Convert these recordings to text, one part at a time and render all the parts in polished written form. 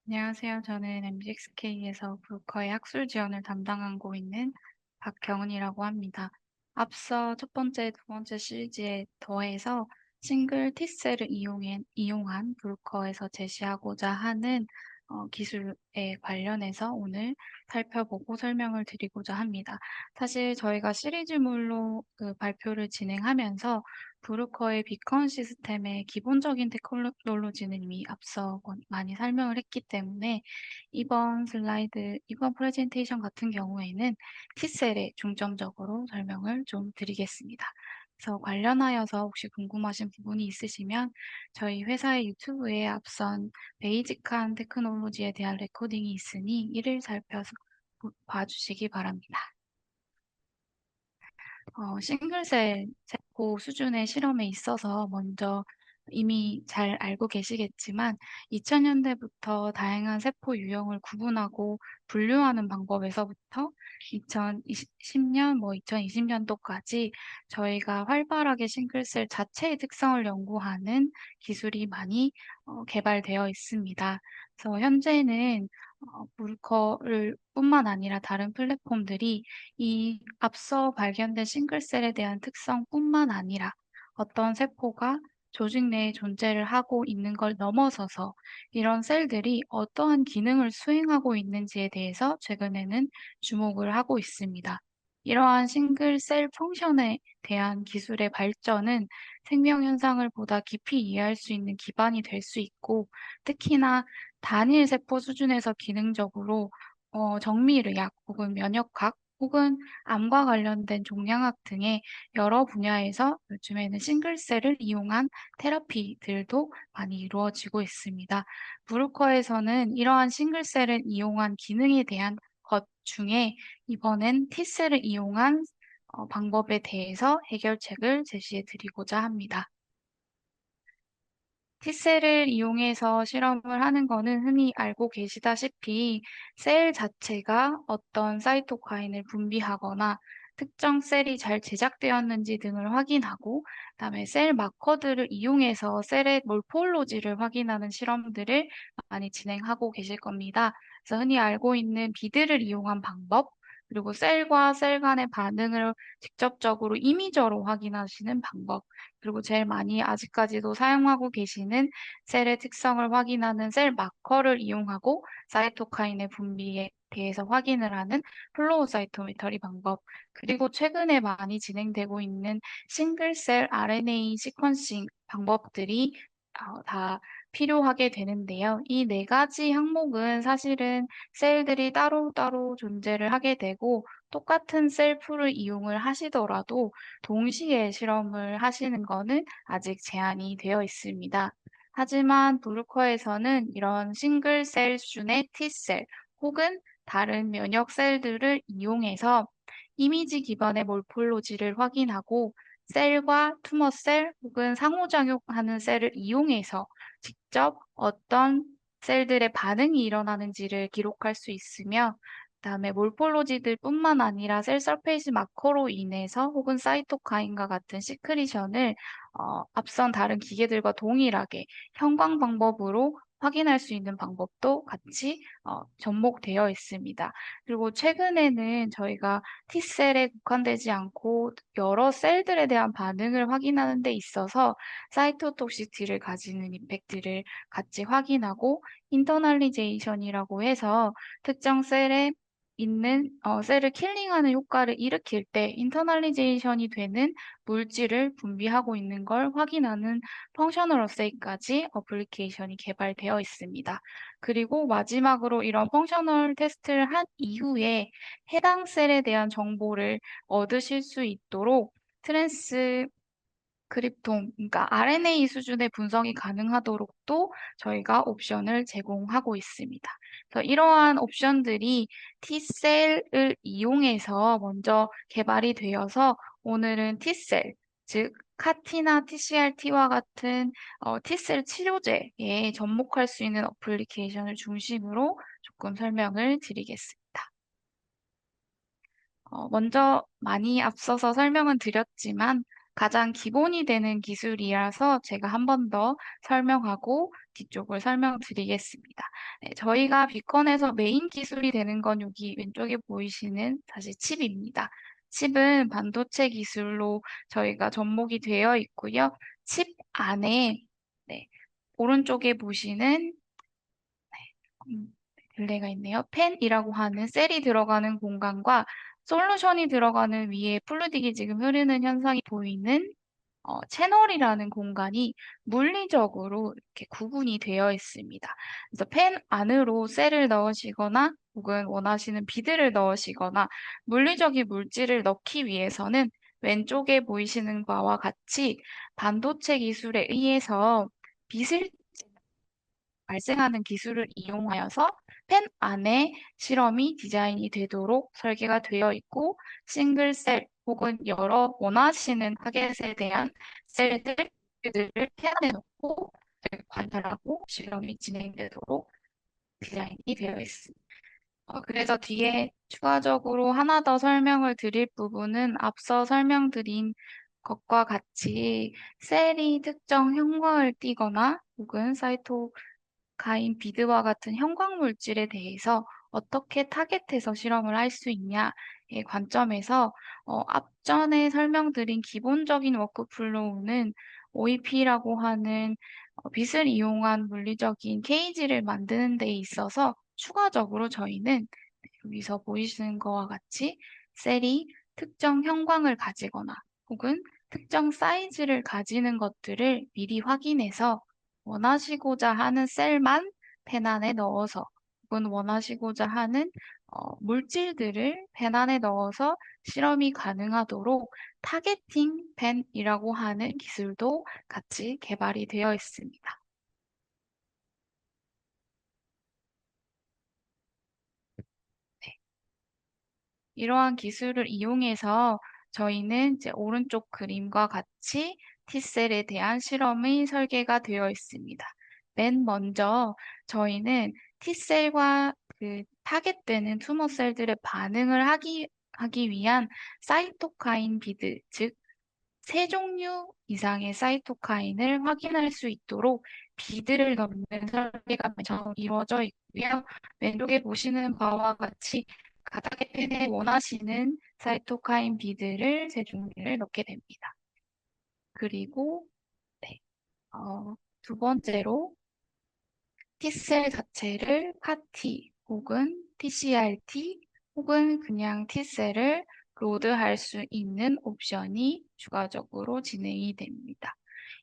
안녕하세요. 저는 MGXK에서 불커의 학술 지원을 담당하고 있는 박경은이라고 합니다. 앞서 첫 번째, 두 번째 시리즈에 더해서 싱글 T셀을 이용한 불커에서 제시하고자 하는 기술에 관련해서 오늘 살펴보고 설명을 드리고자 합니다. 사실 저희가 시리즈물로 그 발표를 진행하면서 브루커의 비컨 시스템의 기본적인 테크놀로지는 이미 앞서 많이 설명을 했기 때문에 이번 프레젠테이션 같은 경우에는 T셀에 중점적으로 설명을 좀 드리겠습니다. 그래서 관련하여서 혹시 궁금하신 부분이 있으시면 저희 회사의 유튜브에 앞선 베이직한 테크놀로지에 대한 레코딩이 있으니 이를 살펴서 봐주시기 바랍니다. 싱글셀 세포 수준의 실험에 있어서 먼저 이미 잘 알고 계시겠지만 2000년대부터 다양한 세포 유형을 구분하고 분류하는 방법에서부터 2010년, 2020년도까지 저희가 활발하게 싱글셀 자체의 특성을 연구하는 기술이 많이 개발되어 있습니다. 그래서 현재는 물커를 뿐만 아니라 다른 플랫폼들이 이 앞서 발견된 싱글셀에 대한 특성뿐만 아니라 어떤 세포가 조직 내에 존재를 하고 있는 걸 넘어서서 이런 셀들이 어떠한 기능을 수행하고 있는지에 대해서 최근에는 주목을 하고 있습니다. 이러한 싱글셀 펑션에 대한 기술의 발전은 생명 현상을 보다 깊이 이해할 수 있는 기반이 될 수 있고, 특히나 단일 세포 수준에서 기능적으로 정밀의학 혹은 면역학 혹은 암과 관련된 종양학 등의 여러 분야에서 요즘에는 싱글셀을 이용한 테라피들도 많이 이루어지고 있습니다. 브루커에서는 이러한 싱글셀을 이용한 기능에 대한 것 중에 이번엔 T셀을 이용한 방법에 대해서 해결책을 제시해 드리고자 합니다. T셀을 이용해서 실험을 하는 거는 흔히 알고 계시다시피 셀 자체가 어떤 사이토카인을 분비하거나 특정 셀이 잘 제작되었는지 등을 확인하고 그다음에 셀 마커들을 이용해서 셀의 몰폴로지를 확인하는 실험들을 많이 진행하고 계실 겁니다. 그래서 흔히 알고 있는 비드를 이용한 방법, 그리고 셀과 셀 간의 반응을 직접적으로 이미저로 확인하시는 방법, 그리고 제일 많이 아직까지도 사용하고 계시는 셀의 특성을 확인하는 셀 마커를 이용하고 사이토카인의 분비에 대해서 확인을 하는 플로우 사이토메터리 방법, 그리고 최근에 많이 진행되고 있는 싱글셀 RNA 시퀀싱 방법들이 다 필요하게 되는데요. 이 네 가지 항목은 사실은 셀들이 따로따로 존재를 하게 되고 똑같은 셀풀을 이용을 하시더라도 동시에 실험을 하시는 거는 아직 제한이 되어 있습니다. 하지만 브루커에서는 이런 싱글셀 수준의 T셀 혹은 다른 면역 셀들을 이용해서 이미지 기반의 몰폴로지를 확인하고 셀과 투머셀 혹은 상호작용하는 셀을 이용해서 직접 어떤 셀들의 반응이 일어나는지를 기록할 수 있으며 그다음에 몰폴로지들 뿐만 아니라 셀 서페이스 마커로 인해서 혹은 사이토카인과 같은 시크리션을 앞선 다른 기계들과 동일하게 형광 방법으로 확인할 수 있는 방법도 같이 접목되어 있습니다. 그리고 최근에는 저희가 T셀에 국한되지 않고 여러 셀들에 대한 반응을 확인하는 데 있어서 사이토톡시티를 가지는 이펙트를 같이 확인하고 인터널리제이션이라고 해서 특정 셀에 있는 셀을 킬링하는 효과를 일으킬 때 인터널리제이션이 되는 물질을 분비하고 있는 걸 확인하는 펑셔널 어세이까지 어플리케이션이 개발되어 있습니다. 그리고 마지막으로 이런 펑셔널 테스트를 한 이후에 해당 셀에 대한 정보를 얻으실 수 있도록 트랜스 크립톰, 그러니까 RNA 수준의 분석이 가능하도록 또 저희가 옵션을 제공하고 있습니다. 그래서 이러한 옵션들이 T셀을 이용해서 먼저 개발이 되어서 오늘은 T셀, 즉 카티나 TCR-T와 같은 T셀 치료제에 접목할 수 있는 어플리케이션을 중심으로 조금 설명을 드리겠습니다. 먼저 많이 앞서서 설명은 드렸지만 가장 기본이 되는 기술이라서 제가 한 번 더 설명하고 뒤쪽을 설명드리겠습니다. 네, 저희가 비컨에서 메인 기술이 되는 건 여기 왼쪽에 보이시는 사실 칩입니다. 칩은 반도체 기술로 저희가 접목이 되어 있고요. 칩 안에 네, 오른쪽에 보시는 음, 딜레이가 있네요. 펜이라고 하는 셀이 들어가는 공간과 솔루션이 들어가는 위에 플루이드가 지금 흐르는 현상이 보이는 채널이라는 공간이 물리적으로 이렇게 구분이 되어 있습니다. 그래서 펜 안으로 셀을 넣으시거나 혹은 원하시는 비드를 넣으시거나 물리적인 물질을 넣기 위해서는 왼쪽에 보이시는 바와 같이 반도체 기술에 의해서 빛을 발생하는 기술을 이용하여서 펜 안에 실험이 디자인이 되도록 설계가 되어 있고 싱글셀 혹은 여러 원하시는 타겟에 대한 셀들을 펜 안에 넣고 관찰하고 실험이 진행되도록 디자인이 되어 있습니다. 그래서 뒤에 추가적으로 하나 더 설명을 드릴 부분은 앞서 설명드린 것과 같이 셀이 특정 형광을 띠거나 혹은 사이토카인 비드와 같은 형광 물질에 대해서 어떻게 타겟해서 실험을 할 수 있냐의 관점에서 앞전에 설명드린 기본적인 워크플로우는 OEP라고 하는 빛을 이용한 물리적인 케이지를 만드는 데 있어서 추가적으로 저희는 여기서 보이시는 것과 같이 셀이 특정 형광을 가지거나 혹은 특정 사이즈를 가지는 것들을 미리 확인해서 원하시고자 하는 셀만 펜 안에 넣어서 혹은 원하시고자 하는 물질들을 펜 안에 넣어서 실험이 가능하도록 타겟팅 펜이라고 하는 기술도 같이 개발이 되어 있습니다. 네. 이러한 기술을 이용해서 저희는 이제 오른쪽 그림과 같이 T셀에 대한 실험이 설계가 되어 있습니다. 맨 먼저 저희는 T셀과 그 타겟되는 투머 셀들의 반응을 하기 위한 사이토카인 비드, 즉 세 종류 이상의 사이토카인을 확인할 수 있도록 비드를 넣는 설계가 먼저 이루어져 있고요. 왼쪽에 보시는 바와 같이 가닥의 펜에 원하시는 사이토카인 비드를 세 종류를 넣게 됩니다. 그리고 네, 두 번째로 T셀 자체를 카티 혹은 TCRT 혹은 그냥 T셀을 로드할 수 있는 옵션이 추가적으로 진행이 됩니다.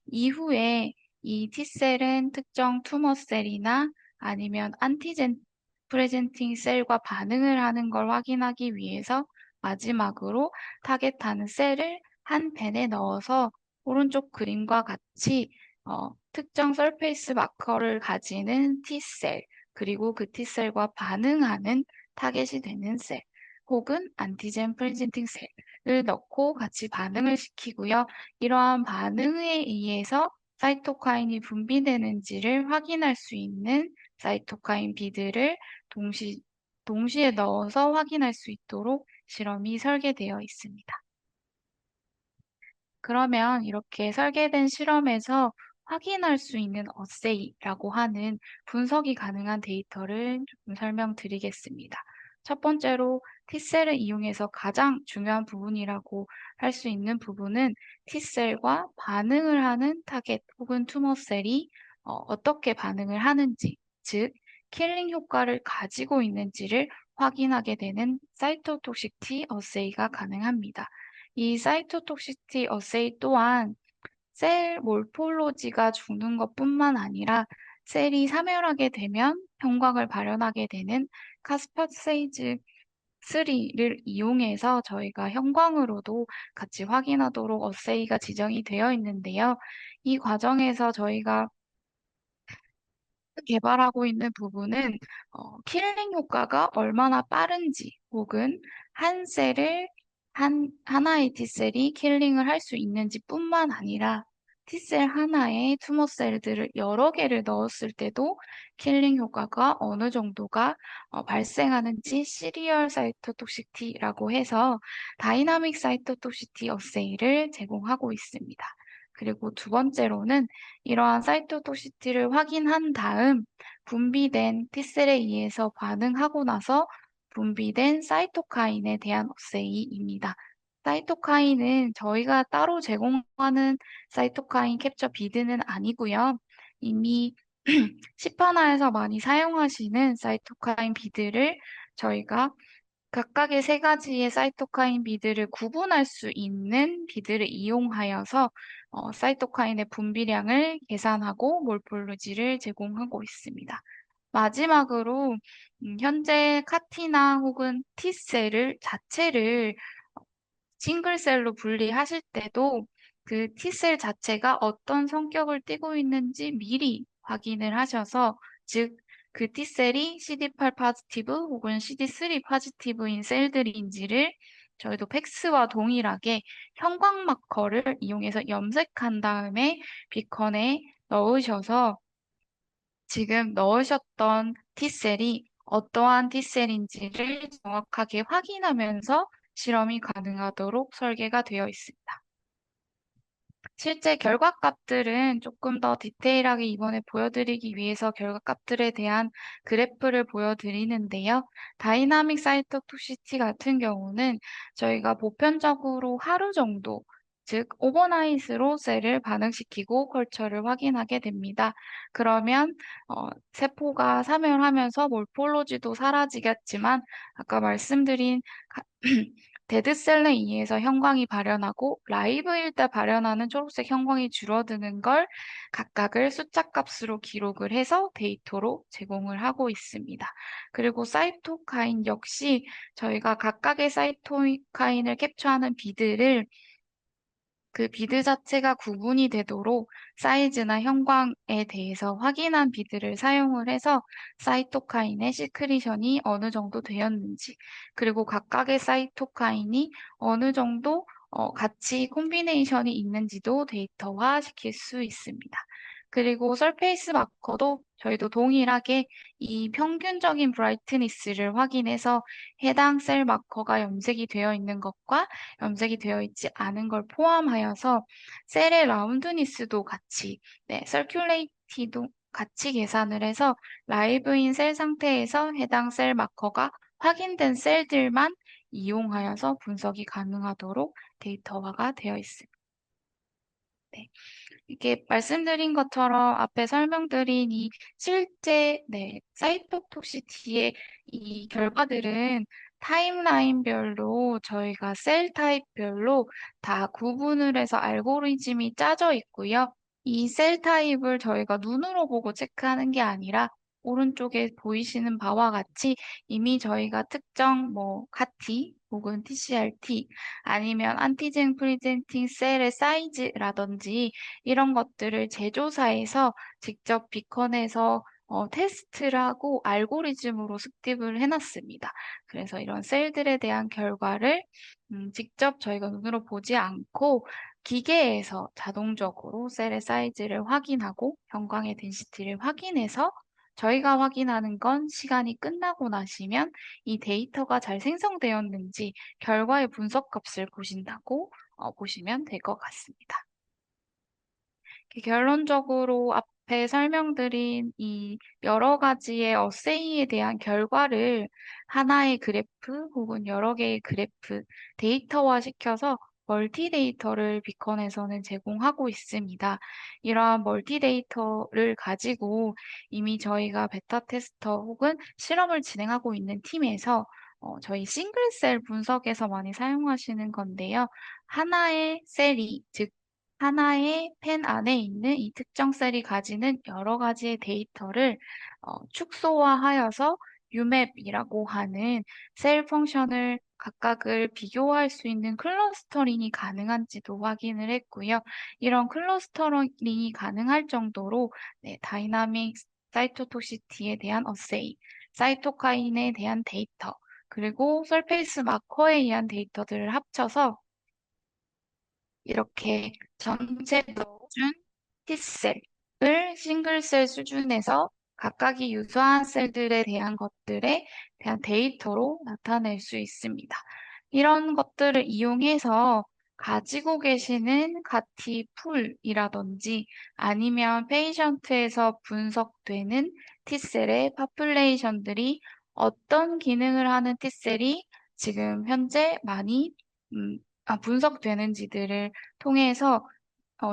이후에 이 T셀은 특정 투머 셀이나 아니면 안티젠 프레젠팅 셀과 반응을 하는 걸 확인하기 위해서 마지막으로 타겟하는 셀을 한 펜에 넣어서 오른쪽 그림과 같이 특정 서페이스 마커를 가지는 T셀, 그리고 그 T셀과 반응하는 타겟이 되는 셀, 혹은 안티젠 프레젠팅 셀을 넣고 같이 반응을 시키고요. 이러한 반응에 의해서 사이토카인이 분비되는지를 확인할 수 있는 사이토카인 비드를 동시에 넣어서 확인할 수 있도록 실험이 설계되어 있습니다. 그러면 이렇게 설계된 실험에서 확인할 수 있는 어세이라고 하는 분석이 가능한 데이터를 조금 설명드리겠습니다. 첫 번째로 T셀을 이용해서 가장 중요한 부분이라고 할 수 있는 부분은 T셀과 반응을 하는 타겟 혹은 투머셀이 어떻게 반응을 하는지, 즉 킬링 효과를 가지고 있는지를 확인하게 되는 사이토톡시티 어세이가 가능합니다. 이 사이토톡시티 어세이 또한 셀 몰폴로지가 죽는 것뿐만 아니라 셀이 사멸하게 되면 형광을 발현하게 되는 카스파세이즈 3를 이용해서 저희가 형광으로도 같이 확인하도록 어세이가 지정이 되어 있는데요. 이 과정에서 저희가 개발하고 있는 부분은 킬링 효과가 얼마나 빠른지 혹은 한 셀을 하나의 T셀이 킬링을 할 수 있는지 뿐만 아니라 T셀 하나에 투머셀들을 여러 개를 넣었을 때도 킬링 효과가 어느 정도가 발생하는지 시리얼 사이토톡시티라고 해서 다이나믹 사이토톡시티 어세이를 제공하고 있습니다. 그리고 두 번째로는 이러한 사이토톡시티를 확인한 다음 분비된 T셀에 의해서 반응하고 나서 분비된 사이토카인에 대한 어세이입니다. 사이토카인은 저희가 따로 제공하는 사이토카인 캡처 비드는 아니고요. 이미 시파나에서 많이 사용하시는 사이토카인 비드를 저희가 각각의 세 가지의 사이토카인 비드를 구분할 수 있는 비드를 이용하여서 사이토카인의 분비량을 계산하고 몰폴로지를 제공하고 있습니다. 마지막으로 현재 카티나 혹은 T셀을 자체를 싱글셀로 분리하실 때도 그 T셀 자체가 어떤 성격을 띠고 있는지 미리 확인을 하셔서, 즉, 그 T셀이 CD8 포지티브 혹은 CD3 포지티브인 셀들인지를 저희도 팩스와 동일하게 형광 마커를 이용해서 염색한 다음에 비컨에 넣으셔서 지금 넣으셨던 T셀이 어떠한 T셀인지를 정확하게 확인하면서 실험이 가능하도록 설계가 되어 있습니다. 실제 결과값들은 조금 더 디테일하게 이번에 보여드리기 위해서 결과값들에 대한 그래프를 보여드리는데요. 다이나믹 사이토톡시티 같은 경우는 저희가 보편적으로 하루 정도, 즉 오버나잇으로 셀을 반응시키고 컬처를 확인하게 됩니다. 그러면 세포가 사멸하면서 몰폴로지도 사라지겠지만 아까 말씀드린 데드셀에 의해서 형광이 발현하고 라이브일 때 발현하는 초록색 형광이 줄어드는 걸 각각을 숫자 값으로 기록을 해서 데이터로 제공을 하고 있습니다. 그리고 사이토카인 역시 저희가 각각의 사이토카인을 캡처하는 비드를 그 비드 자체가 구분이 되도록 사이즈나 형광에 대해서 확인한 비드를 사용을 해서 사이토카인의 시크리션이 어느 정도 되었는지, 그리고 각각의 사이토카인이 어느 정도 같이 콤비네이션이 있는지도 데이터화 시킬 수 있습니다. 그리고 설페이스 마커도 저희도 동일하게 이 평균적인 브라이트니스를 확인해서 해당 셀 마커가 염색이 되어 있는 것과 염색이 되어 있지 않은 걸 포함하여서 셀의 라운드니스도 같이, 네, 서큘레이티도 같이 계산을 해서 라이브인 셀 상태에서 해당 셀 마커가 확인된 셀들만 이용하여서 분석이 가능하도록 데이터화가 되어 있습니다. 네. 이렇게 말씀드린 것처럼 앞에 설명드린 이 실제 사이토톡시티의 이 결과들은 타임라인별로 저희가 셀 타입별로 다 구분을 해서 알고리즘이 짜져 있고요. 이 셀 타입을 저희가 눈으로 보고 체크하는 게 아니라 오른쪽에 보이시는 바와 같이 이미 저희가 특정 카티 혹은 TCRT 아니면 안티젠 프리젠팅 셀의 사이즈라든지 이런 것들을 제조사에서 직접 비컨에서 테스트를 하고 알고리즘으로 습득을 해놨습니다. 그래서 이런 셀들에 대한 결과를 직접 저희가 눈으로 보지 않고 기계에서 자동적으로 셀의 사이즈를 확인하고 형광의 덴시티를 확인해서 저희가 확인하는 건 시간이 끝나고 나시면 이 데이터가 잘 생성되었는지 결과의 분석 값을 보신다고 보시면 될 것 같습니다. 결론적으로 앞에 설명드린 이 여러 가지의 어세이에 대한 결과를 하나의 그래프 혹은 여러 개의 그래프 데이터화 시켜서 멀티 데이터를 비컨에서는 제공하고 있습니다. 이러한 멀티 데이터를 가지고 이미 저희가 베타 테스터 혹은 실험을 진행하고 있는 팀에서 저희 싱글셀 분석에서 많이 사용하시는 건데요. 하나의 셀이, 즉 하나의 펜 안에 있는 이 특정 셀이 가지는 여러 가지의 데이터를 축소화하여서 UMAP이라고 하는 셀 펑션을 각각을 비교할 수 있는 클러스터링이 가능한지도 확인을 했고요. 이런 클러스터링이 가능할 정도로 다이나믹 사이토톡시티에 대한 어세이, 사이토카인에 대한 데이터, 그리고 설페이스 마커에 의한 데이터들을 합쳐서 이렇게 전체 넣어준 T셀을 싱글셀 수준에서 각각이 유사한 셀들에 대한 것들에 대한 데이터로 나타낼 수 있습니다. 이런 것들을 이용해서 가지고 계시는 가티 풀이라든지 아니면 페이션트에서 분석되는 T셀의 파퓰레이션들이 어떤 기능을 하는 T셀이 지금 현재 많이 분석되는지들을 통해서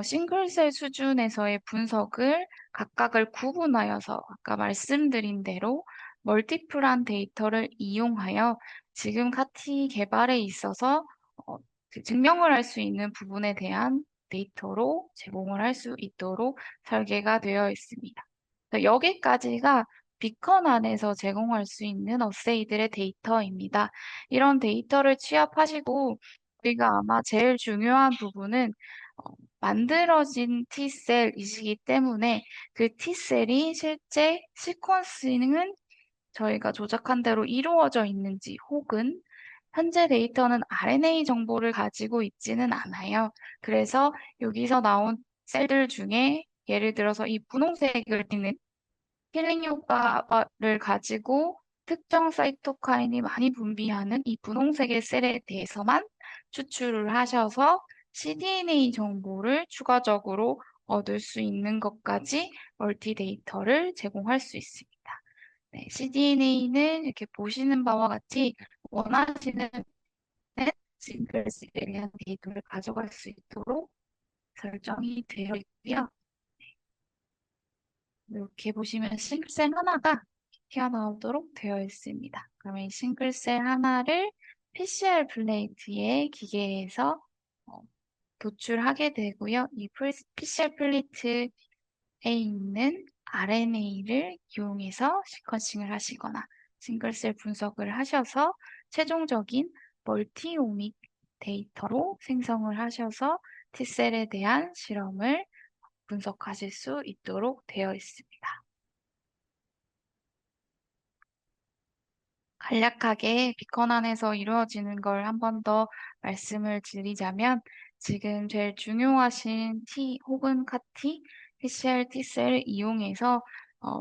싱글셀 수준에서의 분석을 각각을 구분하여서 아까 말씀드린 대로 멀티플한 데이터를 이용하여 지금 카티 개발에 있어서 어, 증명을 할 수 있는 부분에 대한 데이터로 제공을 할 수 있도록 설계가 되어 있습니다. 여기까지가 비컨 안에서 제공할 수 있는 어세이들의 데이터입니다. 이런 데이터를 취합하시고 우리가 아마 제일 중요한 부분은 만들어진 T셀이시기 때문에 그 T셀이 실제 시퀀싱은 저희가 조작한 대로 이루어져 있는지 혹은 현재 데이터는 RNA 정보를 가지고 있지는 않아요. 그래서 여기서 나온 셀들 중에 예를 들어서 이 분홍색을 띠는 힐링 효과를 가지고 특정 사이토카인이 많이 분비하는 이 분홍색의 셀에 대해서만 추출을 하셔서 cDNA 정보를 추가적으로 얻을 수 있는 것까지 멀티 데이터를 제공할 수 있습니다. 네, cDNA는 이렇게 보시는 바와 같이 원하시는 싱글스에 대한 데이터를 가져갈 수 있도록 설정이 되어 있고요. 이렇게 보시면 싱글셀 하나가 튀어나오도록 되어 있습니다. 그러면 이 싱글셀 하나를 PCR 플레이트의 기계에서 어, 도출하게 되고요. 이 PCR 플레이트에 있는 RNA를 이용해서 시퀀싱을 하시거나 싱글셀 분석을 하셔서 최종적인 멀티오믹 데이터로 생성을 하셔서 T셀에 대한 실험을 분석하실 수 있도록 되어 있습니다. 간략하게 비컨 안에서 이루어지는 걸 한 번 더 말씀을 드리자면 지금 제일 중요하신 T 혹은 카티, PCR T셀을 이용해서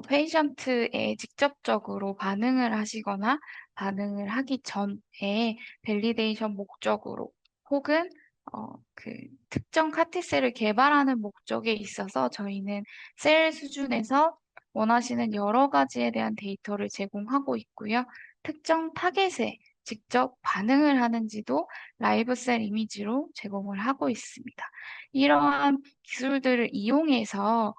페이션트에 직접적으로 반응을 하시거나 반응을 하기 전에 밸리데이션 목적으로 혹은 그 특정 카티셀을 개발하는 목적에 있어서 저희는 셀 수준에서 원하시는 여러 가지에 대한 데이터를 제공하고 있고요. 특정 타겟에 직접 반응을 하는지도 라이브 셀 이미지로 제공을 하고 있습니다. 이러한 기술들을 이용해서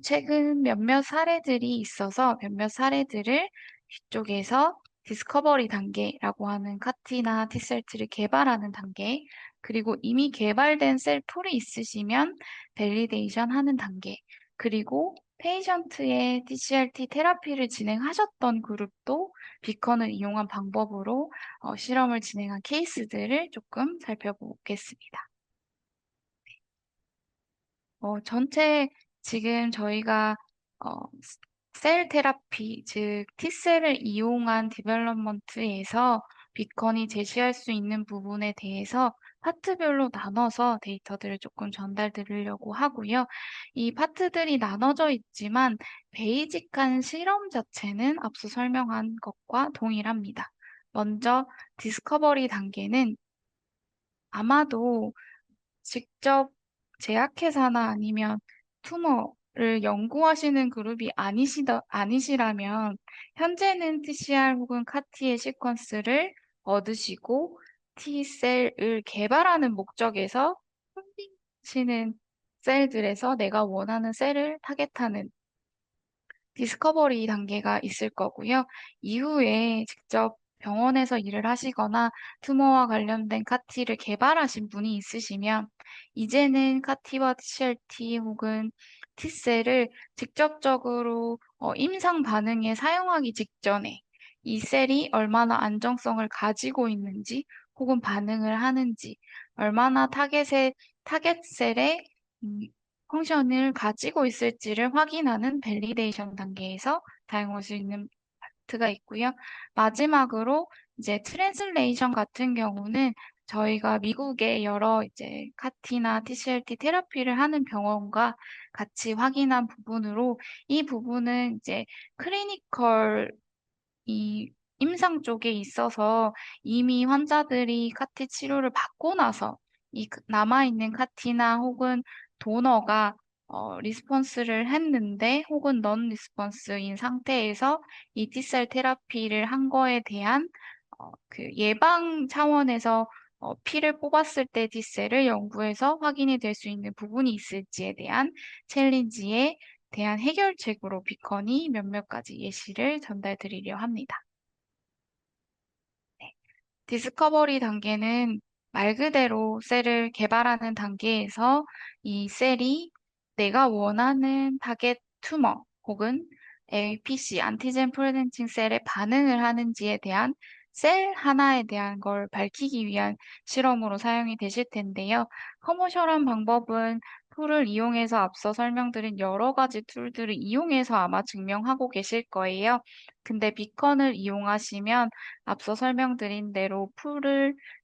최근 몇몇 사례들이 있어서 몇몇 사례들을 이쪽에서 디스커버리 단계라고 하는 카티나 T셀트를 개발하는 단계, 그리고 이미 개발된 셀 풀이 있으시면 밸리데이션 하는 단계, 그리고 페이션트의 TCRT 테라피를 진행하셨던 그룹도 비컨을 이용한 방법으로 실험을 진행한 케이스들을 조금 살펴보겠습니다. 전체 지금 저희가 어, 셀 테라피, 즉 T셀을 이용한 디벨롭먼트에서 비컨이 제시할 수 있는 부분에 대해서 파트별로 나눠서 데이터들을 조금 전달 드리려고 하고요. 이 파트들이 나눠져 있지만 베이직한 실험 자체는 앞서 설명한 것과 동일합니다. 먼저 디스커버리 단계는 아마도 직접 제약회사나 아니면 투머를 연구하시는 그룹이 아니시라면 현재는 TCR 혹은 카티의 시퀀스를 얻으시고 T셀을 개발하는 목적에서 hunting치는 셀들에서 내가 원하는 셀을 타겟하는 디스커버리 단계가 있을 거고요. 이후에 직접 병원에서 일을 하시거나 투모와 관련된 카티를 개발하신 분이 있으시면 이제는 카티와 TCRT 혹은 T셀을 직접적으로 임상 반응에 사용하기 직전에 이 셀이 얼마나 안정성을 가지고 있는지 혹은 반응을 하는지 얼마나 타겟 셀에 음, 펑션을 가지고 있을지를 확인하는 밸리데이션 단계에서 사용할 수 있는 파트가 있고요. 마지막으로 이제 트랜슬레이션 같은 경우는 저희가 미국의 여러 이제 카티나 TCLT 테라피를 하는 병원과 같이 확인한 부분으로 이 부분은 이제 클리니컬 이 임상 쪽에 있어서 이미 환자들이 카티 치료를 받고 나서 남아있는 카티나 혹은 도너가 리스폰스를 했는데 혹은 넌 리스폰스인 상태에서 이 T셀 테라피를 한 거에 대한 그 예방 차원에서 피를 뽑았을 때 T셀을 연구해서 확인이 될 수 있는 부분이 있을지에 대한 챌린지에 대한 해결책으로 비컨이 몇몇 가지 예시를 전달드리려 합니다. 네. 디스커버리 단계는 말 그대로 셀을 개발하는 단계에서 이 셀이 내가 원하는 타겟 투머 혹은 APC, 안티젠 프레젠팅 셀에 반응을 하는지에 대한 셀 하나에 대한 걸 밝히기 위한 실험으로 사용이 되실 텐데요. 커머셜한 방법은 툴을 이용해서 앞서 설명드린 여러 가지 툴들을 이용해서 아마 증명하고 계실 거예요. 근데 비컨을 이용하시면 앞서 설명드린 대로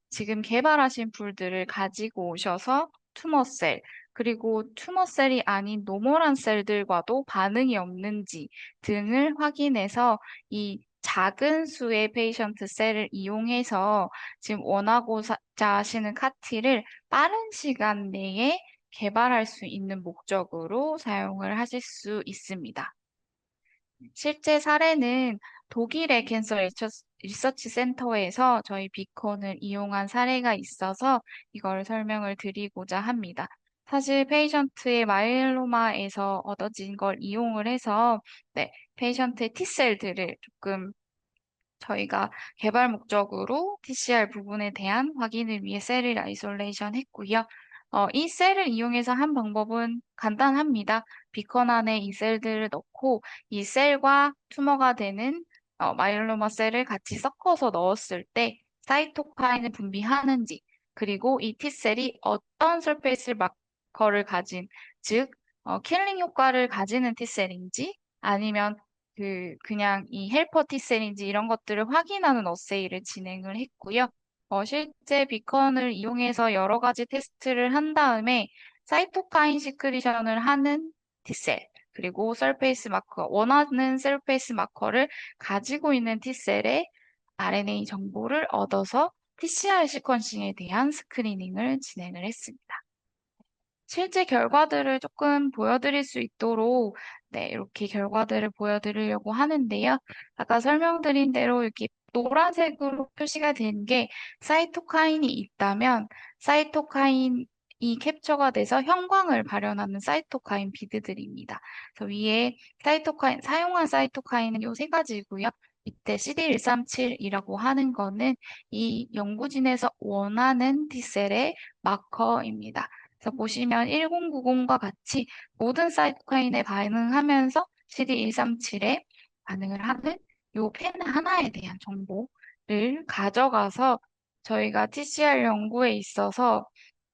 지금 개발하신 풀들을 가지고 오셔서 투머셀, 그리고 투머셀이 아닌 노멀한 셀들과도 반응이 없는지 등을 확인해서 이 작은 수의 페이션트 셀을 이용해서 지금 원하고자 하시는 카티를 빠른 시간 내에 개발할 수 있는 목적으로 사용을 하실 수 있습니다. 실제 사례는 독일의 캔서 리서치 센터에서 저희 비콘을 이용한 사례가 있어서 이걸 설명을 드리고자 합니다. 사실 페이션트의 마이엘로마에서 얻어진 걸 이용을 해서 네, 페이션트의 T셀들을 조금 저희가 개발 목적으로 TCR 부분에 대한 확인을 위해 셀을 아이솔레이션 했고요. 이 셀을 이용해서 한 방법은 간단합니다. 비컨 안에 이 셀들을 넣고 이 셀과 투머가 되는 마이엘로마 셀을 같이 섞어서 넣었을 때 사이토카인을 분비하는지 그리고 이 T셀이 어떤 설페이스 마커를 가진 즉 킬링 효과를 가지는 T셀인지 아니면 그냥 이 헬퍼 T셀인지 이런 것들을 확인하는 어세이를 진행을 했고요. 실제 비컨을 이용해서 여러 가지 테스트를 한 다음에 사이토카인 시크리션을 하는 T셀, 그리고 설페이스 마커, 원하는 설페이스 마커를 가지고 있는 T셀의 RNA 정보를 얻어서 TCR 시퀀싱에 대한 스크리닝을 진행을 했습니다. 실제 결과들을 조금 보여드릴 수 있도록 네, 이렇게 결과들을 보여드리려고 하는데요. 아까 설명드린 대로 이렇게 노란색으로 표시가 된 게 사이토카인이 있다면 사이토카인이 캡처가 돼서 형광을 발현하는 사이토카인 비드들입니다. 그래서 위에 사용한 사이토카인은 요 세 가지고요. 밑에 CD137이라고 하는 거는 이 연구진에서 원하는 T셀의 마커입니다. 그래서 보시면 1090과 같이 모든 사이토카인에 반응하면서 CD137에 반응을 하는 요 펜 하나에 대한 정보를 가져가서 저희가 TCR 연구에 있어서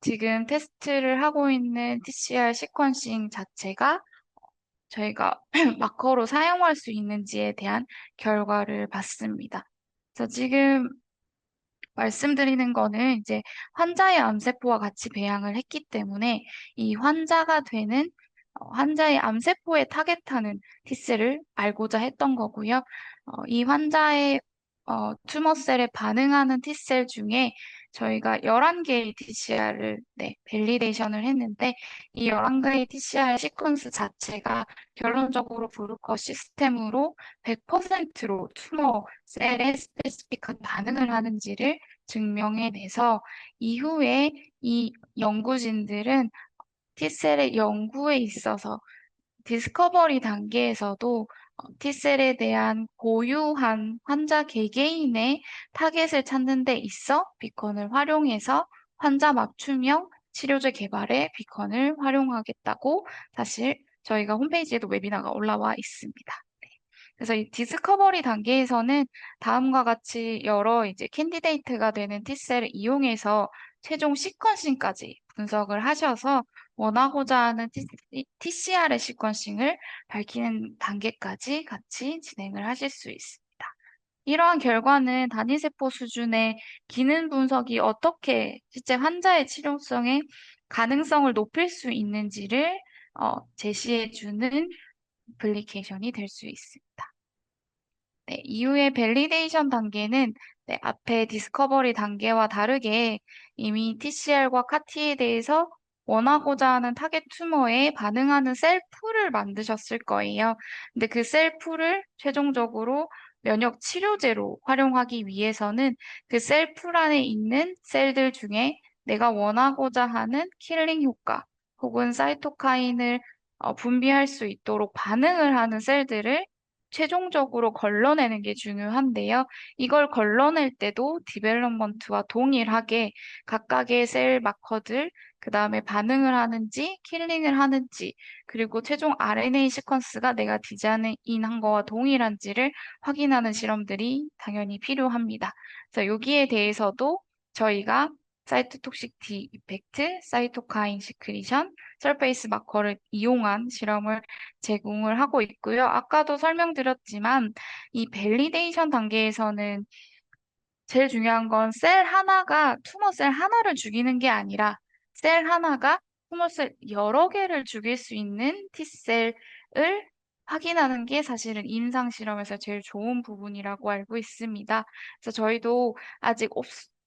지금 테스트를 하고 있는 TCR 시퀀싱 자체가 저희가 마커로 사용할 수 있는지에 대한 결과를 봤습니다. 그래서 지금 말씀드리는 거는 이제 환자의 암세포와 같이 배양을 했기 때문에 이 환자의 암세포에 타겟하는 T셀을 알고자 했던 거고요. 이 환자의 튜머셀에 반응하는 T셀 중에 저희가 11개의 TCR을 밸리데이션을 했는데 이 11개의 TCR 시퀀스 자체가 결론적으로 브루커 시스템으로 100%로 튜머 셀에 스페시픽한 반응을 하는지를 증명해내서 이후에 이 연구진들은 T셀의 연구에 있어서 디스커버리 단계에서도 T셀에 대한 고유한 환자 개개인의 타겟을 찾는 데 있어 비컨을 활용해서 환자 맞춤형 치료제 개발에 비컨을 활용하겠다고 사실 저희가 홈페이지에도 웨비나가 올라와 있습니다. 그래서 이 디스커버리 단계에서는 다음과 같이 여러 이제 캔디데이트가 되는 T셀을 이용해서 최종 시퀀싱까지 분석을 하셔서 원하고자 하는 TCR의 시퀀싱을 밝히는 단계까지 같이 진행을 하실 수 있습니다. 이러한 결과는 단위세포 수준의 기능 분석이 어떻게 실제 환자의 치료성의 가능성을 높일 수 있는지를 제시해주는 애플리케이션이 될 수 있습니다. 네, 이후에 밸리데이션 단계는 네, 앞에 디스커버리 단계와 다르게 이미 TCR과 CAR-T에 대해서 원하고자 하는 타겟 튜머에 반응하는 셀풀을 만드셨을 거예요. 근데 그 셀풀을 최종적으로 면역 치료제로 활용하기 위해서는 그 셀풀 안에 있는 셀들 중에 내가 원하고자 하는 킬링 효과 혹은 사이토카인을 분비할 수 있도록 반응을 하는 셀들을 최종적으로 걸러내는 게 중요한데요. 이걸 걸러낼 때도 디벨롭먼트와 동일하게 각각의 셀 마커들, 그 다음에 반응을 하는지, 킬링을 하는지, 그리고 최종 RNA 시퀀스가 내가 디자인한 거와 동일한지를 확인하는 실험들이 당연히 필요합니다. 그래서 여기에 대해서도 저희가 사이토톡식 디 이펙트, 사이토카인 시크리션, 설페이스 마커를 이용한 실험을 제공을 하고 있고요. 아까도 설명드렸지만 이 밸리데이션 단계에서는 제일 중요한 건 셀 하나가 투머 셀 하나를 죽이는 게 아니라 셀 하나가 투머 셀 여러 개를 죽일 수 있는 T셀을 확인하는 게 사실은 임상 실험에서 제일 좋은 부분이라고 알고 있습니다. 그래서 저희도 아직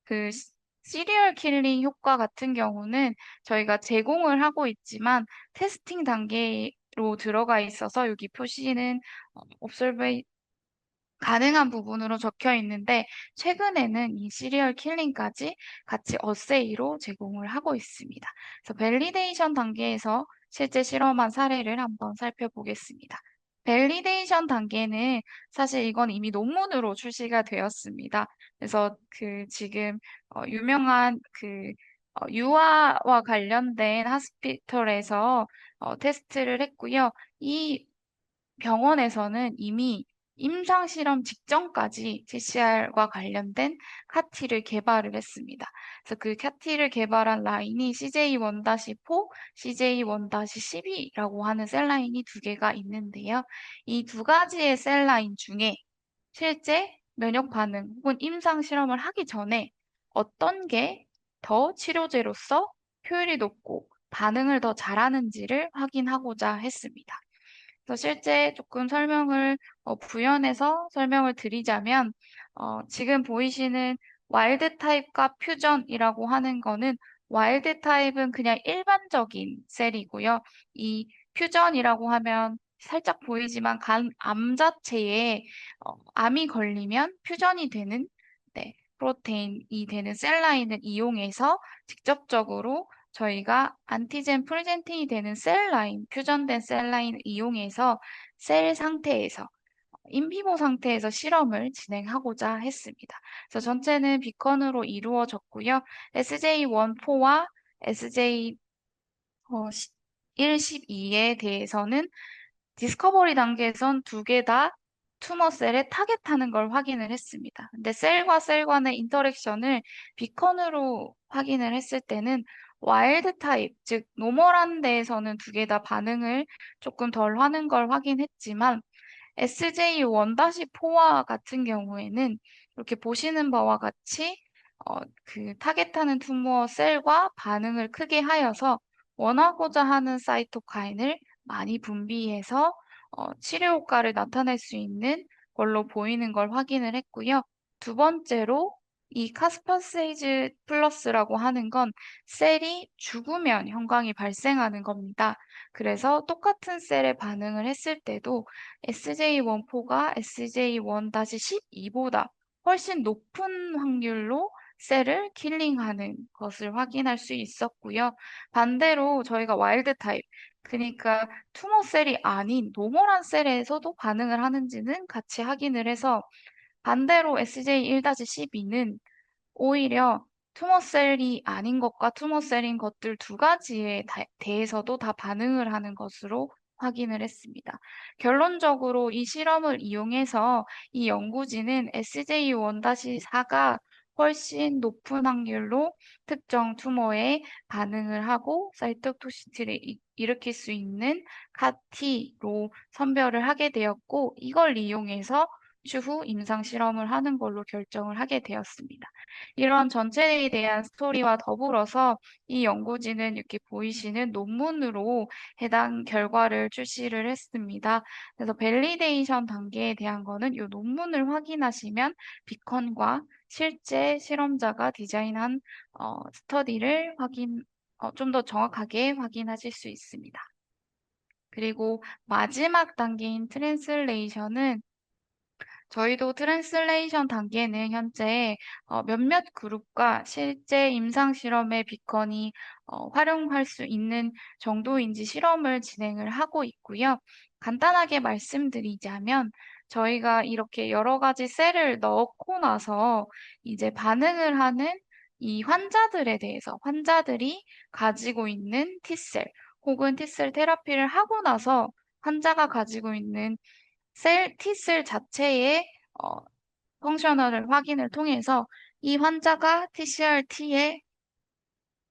그 시리얼 킬링 효과 같은 경우는 저희가 제공을 하고 있지만 테스팅 단계로 들어가 있어서 여기 표시는 observe 가능한 부분으로 적혀 있는데 최근에는 이 시리얼 킬링까지 같이 어세이로 제공을 하고 있습니다. 그래서 밸리데이션 단계에서 실제 실험한 사례를 한번 살펴보겠습니다. 밸리데이션 단계는 사실 이건 이미 논문으로 출시가 되었습니다. 그래서 그 지금 유명한 유아와 관련된 하스피털에서 테스트를 했고요. 이 병원에서는 이미 임상 실험 직전까지 TCR과 관련된 카티를 개발을 했습니다. 그래서 그 카티를 개발한 라인이 CJ1-4, CJ1-12라고 하는 셀 라인이 두 개가 있는데요. 이 두 가지의 셀 라인 중에 실제 면역 반응 혹은 임상 실험을 하기 전에 어떤 게 더 치료제로서 효율이 높고 반응을 더 잘하는지를 확인하고자 했습니다. 그래서 실제 조금 설명을 부연해서 설명을 드리자면 지금 보이시는 와일드 타입과 퓨전이라고 하는 거는 와일드 타입은 그냥 일반적인 셀이고요. 이 퓨전이라고 하면 살짝 보이지만 암 자체에 암이 걸리면 퓨전이 되는 네, 프로테인이 되는 셀 라인을 이용해서 직접적으로 저희가 안티젠 프레젠팅이 되는 셀 라인, 퓨전된 셀 라인을 이용해서 셀 상태에서, 인비보 상태에서 실험을 진행하고자 했습니다. 그래서 전체는 비컨으로 이루어졌고요. SJ14와 SJ 1, 12에 대해서는 디스커버리 단계에선 두 개 다 투머 셀에 타겟하는 걸 확인을 했습니다. 근데 셀과 셀 간의 인터랙션을 비컨으로 확인을 했을 때는 와일드 타입, 즉 노멀한 데에서는 두 개 다 반응을 조금 덜 하는 걸 확인했지만 SJ1-4와 같은 경우에는 이렇게 보시는 바와 같이 타겟하는 투머 셀과 반응을 크게 하여서 원하고자 하는 사이토카인을 많이 분비해서 치료 효과를 나타낼 수 있는 걸로 보이는 걸 확인을 했고요. 두 번째로 이 카스파세이즈 플러스라고 하는 건 셀이 죽으면 형광이 발생하는 겁니다. 그래서 똑같은 셀에 반응을 했을 때도 SJ14가 SJ1-12보다 훨씬 높은 확률로 셀을 킬링하는 것을 확인할 수 있었고요. 반대로 저희가 와일드 타입, 그러니까 투머 셀이 아닌 노멀한 셀에서도 반응을 하는지는 같이 확인을 해서 반대로 SJ1-12는 오히려 투머셀이 아닌 것과 투머셀인 것들 두 가지에 대해서도 다 반응을 하는 것으로 확인을 했습니다. 결론적으로 이 실험을 이용해서 이 연구진은 SJ1-4가 훨씬 높은 확률로 특정 투머에 반응을 하고 사이토토시티를 일으킬 수 있는 카티로 선별을 하게 되었고 이걸 이용해서 추후 임상 실험을 하는 걸로 결정을 하게 되었습니다. 이런 전체에 대한 스토리와 더불어서 이 연구진은 이렇게 보이시는 논문으로 해당 결과를 출시를 했습니다. 그래서 밸리데이션 단계에 대한 거는 이 논문을 확인하시면 비컨과 실제 실험자가 디자인한 스터디를 좀 더 정확하게 확인하실 수 있습니다. 그리고 마지막 단계인 트랜슬레이션은 저희도 트랜슬레이션 단계는 현재 몇몇 그룹과 실제 임상 실험의 비컨이 활용할 수 있는 정도인지 실험을 진행을 하고 있고요. 간단하게 말씀드리자면 저희가 이렇게 여러 가지 셀을 넣고 나서 이제 반응을 하는 이 환자들에 대해서 환자들이 가지고 있는 T셀 혹은 T셀 테라피를 하고 나서 환자가 가지고 있는 T셀 자체의 어, 펑셔널을 확인을 통해서 이 환자가 TCR-T에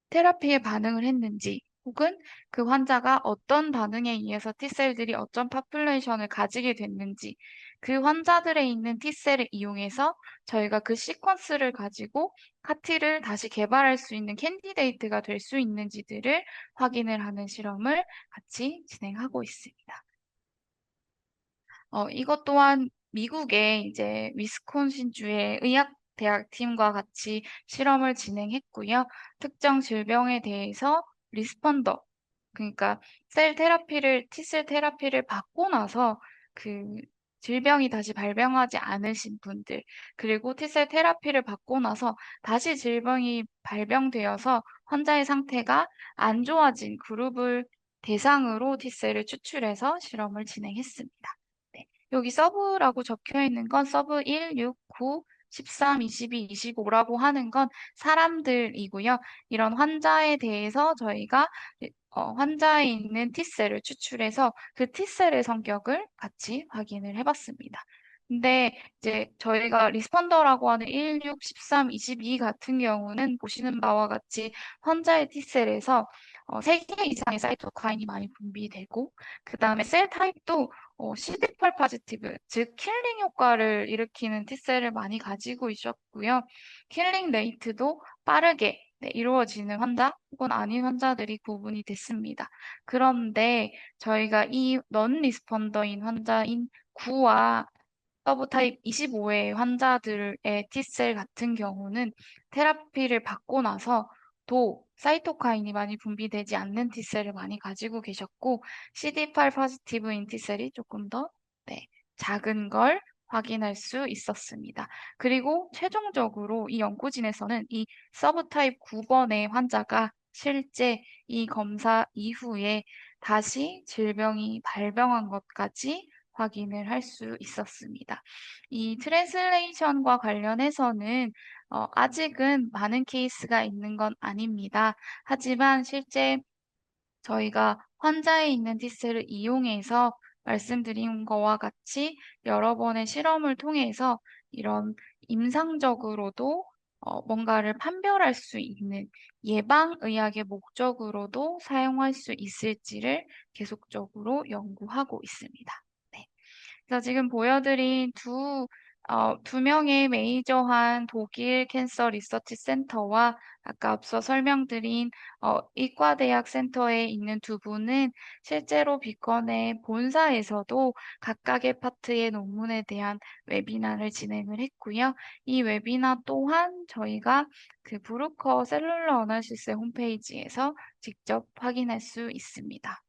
테라피에 반응을 했는지 혹은 그 환자가 어떤 반응에 의해서 T셀들이 어떤 파퓰레이션을 가지게 됐는지 그 환자들에 있는 T셀을 이용해서 저희가 그 시퀀스를 가지고 카티를 다시 개발할 수 있는 캔디데이트가 될 수 있는지들을 확인을 하는 실험을 같이 진행하고 있습니다. 이것 또한 미국의 이제 위스콘신주의 의학대학 팀과 같이 실험을 진행했고요. 특정 질병에 대해서 리스펀더, 그러니까 T셀 테라피를 받고 나서 그 질병이 다시 발병하지 않으신 분들, 그리고 T셀 테라피를 받고 나서 다시 질병이 발병되어서 환자의 상태가 안 좋아진 그룹을 대상으로 T셀을 추출해서 실험을 진행했습니다. 네. 여기 서브라고 적혀 있는 건 서브 1, 6, 9, 13, 22, 25라고 하는 건 사람들이고요. 이런 환자에 대해서 저희가 환자에 있는 T셀을 추출해서 그 T셀의 성격을 같이 확인을 해봤습니다. 근데 이제 저희가 리스펀더라고 하는 1, 6, 13, 22 같은 경우는 보시는 바와 같이 환자의 T셀에서 3개 이상의 사이토카인이 많이 분비되고 그 다음에 셀 타입도 CD8 포지티브, 즉 킬링 효과를 일으키는 T셀을 많이 가지고 있었고요. 킬링 레이트도 빠르게 이루어지는 환자 혹은 아닌 환자들이 구분이 됐습니다. 그런데 저희가 이 넌 리스펀더인 환자인 9와 서브타입 25의 환자들의 T셀 같은 경우는 테라피를 받고 나서 사이토카인이 많이 분비되지 않는 T셀을 많이 가지고 계셨고 CD8 포지티브인 T셀이 조금 더 네, 작은 걸 확인할 수 있었습니다. 그리고 최종적으로 이 연구진에서는 이 서브타입 9번의 환자가 실제 이 검사 이후에 다시 질병이 발병한 것까지 확인을 할 수 있었습니다. 이 트랜슬레이션과 관련해서는 아직은 많은 케이스가 있는 건 아닙니다. 하지만 실제 저희가 환자에 있는 T셀을 이용해서 말씀드린 거와 같이 여러 번의 실험을 통해서 이런 임상적으로도 뭔가를 판별할 수 있는 예방의학의 목적으로도 사용할 수 있을지를 계속적으로 연구하고 있습니다. 네. 그래서 지금 보여드린 두 명의 메이저한 독일 캔서 리서치 센터와 아까 앞서 설명드린 이과대학 센터에 있는 두 분은 실제로 비건의 본사에서도 각각의 파트의 논문에 대한 웨비나를 진행을 했고요. 이 웨비나 또한 저희가 그 브루커 셀룰러 어널시스 홈페이지에서 직접 확인할 수 있습니다.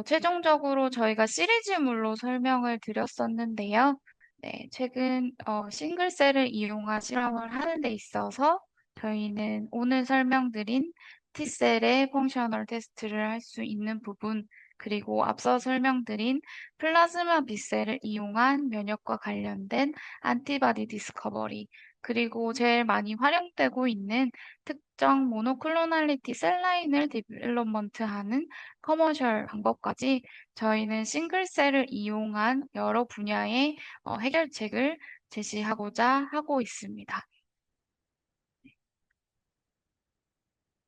최종적으로 저희가 시리즈물로 설명을 드렸었는데요. 네, 최근 싱글셀을 이용한 실험을 하는 데 있어서 저희는 오늘 설명드린 T셀의 펑셔널 테스트를 할 수 있는 부분, 그리고 앞서 설명드린 플라즈마 B셀을 이용한 면역과 관련된 안티바디 디스커버리, 그리고 제일 많이 활용되고 있는 특정 모노클로널리티 셀라인을 디벨롭먼트하는 커머셜 방법까지 저희는 싱글셀을 이용한 여러 분야의 해결책을 제시하고자 하고 있습니다.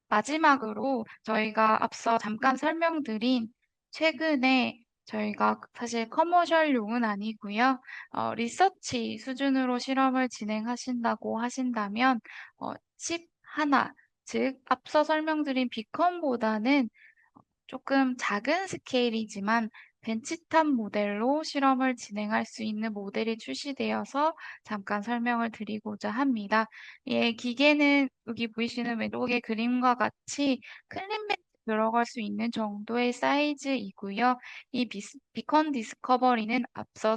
마지막으로 저희가 앞서 잠깐 설명드린 최근에 저희가 사실 커머셜용은 아니고요. 리서치 수준으로 실험을 진행하신다고 하신다면 칩 하나, 즉 앞서 설명드린 비컨보다는 조금 작은 스케일이지만 벤치탑 모델로 실험을 진행할 수 있는 모델이 출시되어서 잠깐 설명을 드리고자 합니다. 예, 기계는 여기 보이시는 왼쪽의 그림과 같이 클린벤치 들어갈 수 있는 정도의 사이즈이고요. 이 비컨 디스커버리는 앞서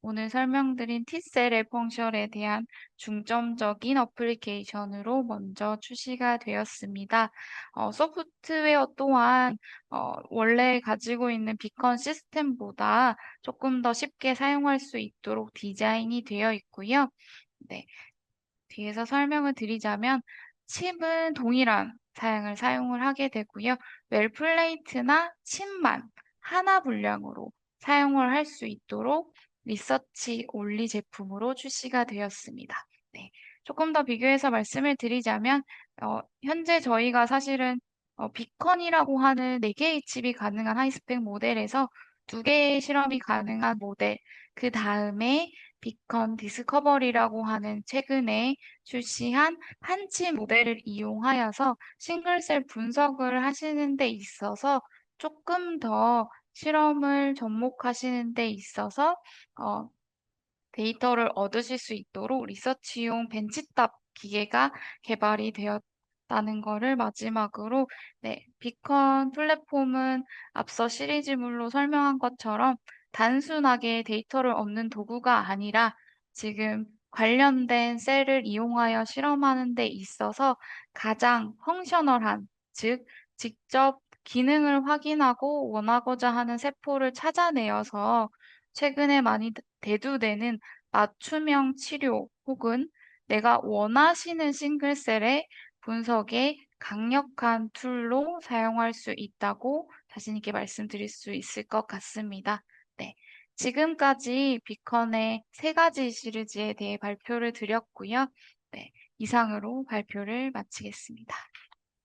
오늘 설명드린 T셀의 펑션에 대한 중점적인 어플리케이션으로 먼저 출시가 되었습니다. 소프트웨어 또한 원래 가지고 있는 비컨 시스템보다 조금 더 쉽게 사용할 수 있도록 디자인이 되어 있고요. 네, 뒤에서 설명을 드리자면 칩은 동일한 사용을 하게 되고요. 웰플레이트나 칩만 하나 분량으로 사용을 할 수 있도록 리서치 온리 제품으로 출시가 되었습니다. 네, 조금 더 비교해서 말씀을 드리자면 현재 저희가 사실은 비컨이라고 하는 4개의 칩이 가능한 하이스펙 모델에서 2개의 실험이 가능한 모델, 그 다음에 비컨 디스커버리라고 하는 최근에 출시한 한치 모델을 이용하여서 싱글셀 분석을 하시는 데 있어서 조금 더 실험을 접목하시는 데 있어서 어, 데이터를 얻으실 수 있도록 리서치용 벤치탑 기계가 개발이 되었다는 것을 마지막으로 네, 비컨 플랫폼은 앞서 시리즈물로 설명한 것처럼 단순하게 데이터를 얻는 도구가 아니라 지금 관련된 셀을 이용하여 실험하는 데 있어서 가장 펑셔널한, 즉 직접 기능을 확인하고 원하고자 하는 세포를 찾아내어서 최근에 많이 대두되는 맞춤형 치료 혹은 내가 원하시는 싱글셀의 분석에 강력한 툴로 사용할 수 있다고 자신 있게 말씀드릴 수 있을 것 같습니다. 네. 지금까지 비컨의 3가지 시리즈에 대해 발표를 드렸고요. 네. 이상으로 발표를 마치겠습니다.